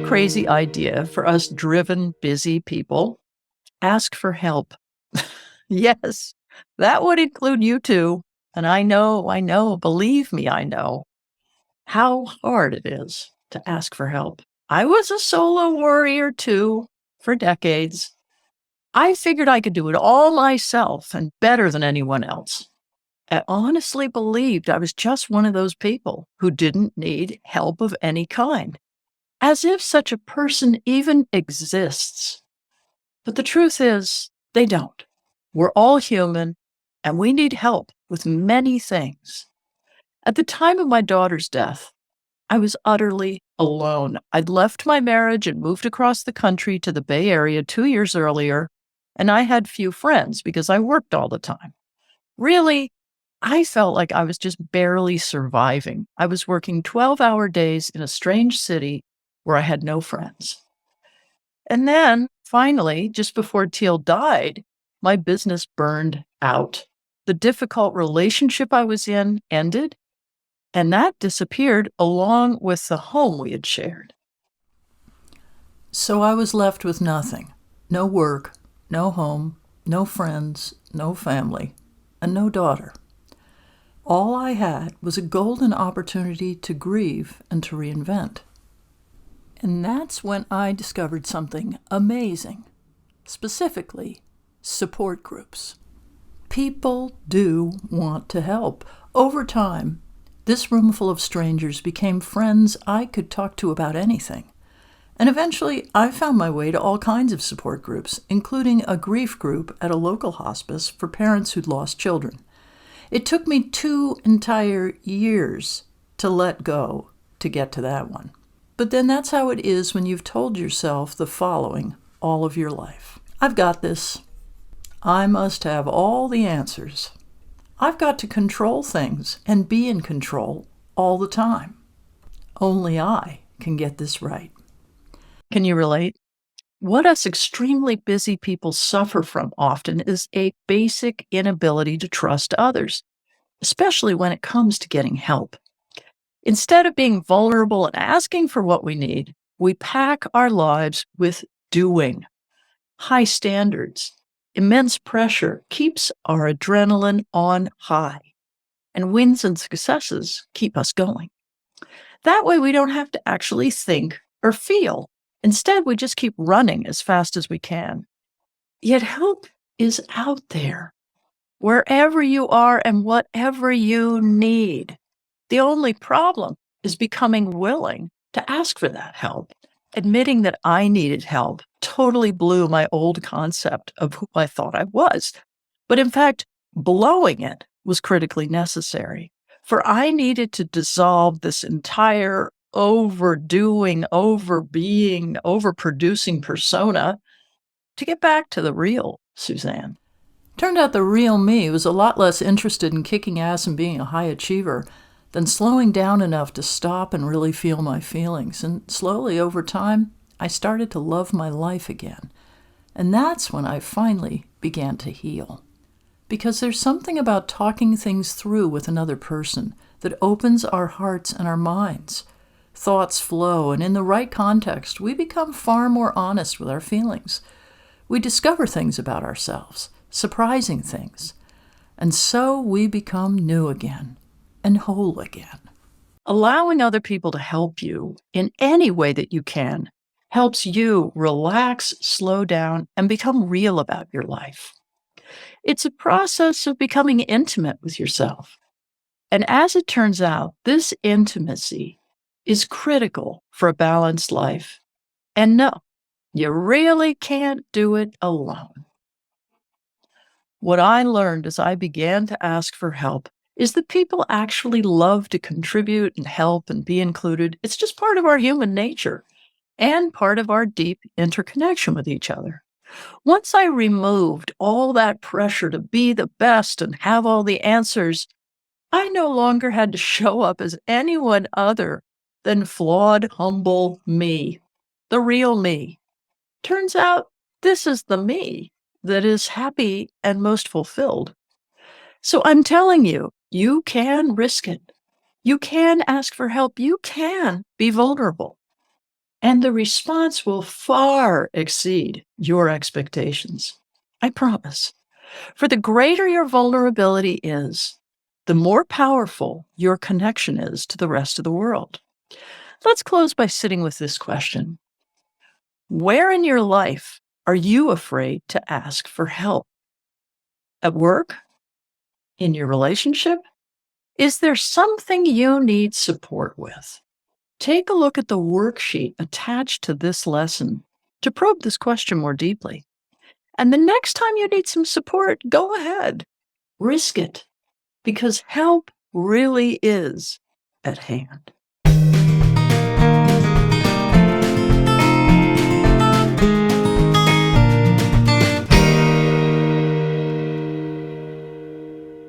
crazy idea for us driven, busy people? Ask for help. Yes, that would include you too. And I know, believe me, I know how hard it is to ask for help. I was a solo warrior too for decades. I figured I could do it all myself and better than anyone else. I honestly believed I was just one of those people who didn't need help of any kind, as if such a person even exists. But the truth is, they don't. We're all human, and we need help with many things. At the time of my daughter's death, I was utterly alone. I'd left my marriage and moved across the country to the Bay Area 2 years earlier, and I had few friends because I worked all the time. Really, I felt like I was just barely surviving. I was working 12-hour days in a strange city where I had no friends. And then, finally, just before Teal died, my business burned out. The difficult relationship I was in ended, and that disappeared along with the home we had shared. So I was left with nothing. No work, no home, no friends, no family, and no daughter. All I had was a golden opportunity to grieve and to reinvent. And that's when I discovered something amazing, specifically support groups. People do want to help. Over time, this roomful of strangers became friends I could talk to about anything. And eventually, I found my way to all kinds of support groups, including a grief group at a local hospice for parents who'd lost children. It took me 2 entire years to let go to get to that one. But then that's how it is when you've told yourself the following all of your life. I've got this. I must have all the answers. I've got to control things and be in control all the time. Only I can get this right. Can you relate? What us extremely busy people suffer from often is a basic inability to trust others, especially when it comes to getting help. Instead of being vulnerable and asking for what we need, we pack our lives with doing. High standards, immense pressure keeps our adrenaline on high, and wins and successes keep us going. That way, we don't have to actually think or feel. Instead, we just keep running as fast as we can. Yet help is out there, wherever you are and whatever you need. The only problem is becoming willing to ask for that help. Admitting that I needed help totally blew my old concept of who I thought I was. But in fact, blowing it was critically necessary, for I needed to dissolve this entire overdoing, overbeing, overproducing persona to get back to the real Suzanne. Turned out the real me was a lot less interested in kicking ass and being a high achiever than slowing down enough to stop and really feel my feelings. And slowly, over time, I started to love my life again. And that's when I finally began to heal. Because there's something about talking things through with another person that opens our hearts and our minds. Thoughts flow, and in the right context, we become far more honest with our feelings. We discover things about ourselves, surprising things. And so we become new again and whole again. Allowing other people to help you in any way that you can helps you relax, slow down, and become real about your life. It's a process of becoming intimate with yourself. And as it turns out, this intimacy is critical for a balanced life. And no, you really can't do it alone. What I learned as I began to ask for help is that people actually love to contribute and help and be included. It's just part of our human nature and part of our deep interconnection with each other. Once I removed all that pressure to be the best and have all the answers, I no longer had to show up as anyone other than flawed, humble me, the real me. Turns out this is the me that is happy and most fulfilled. So I'm telling you, you can risk it. You can ask for help. You can be vulnerable. And the response will far exceed your expectations. I promise. For the greater your vulnerability is, the more powerful your connection is to the rest of the world. Let's close by sitting with this question. Where in your life are you afraid to ask for help? At work? In your relationship? Is there something you need support with? Take a look at the worksheet attached to this lesson to probe this question more deeply. And the next time you need some support, go ahead. Risk it, because help really is at hand.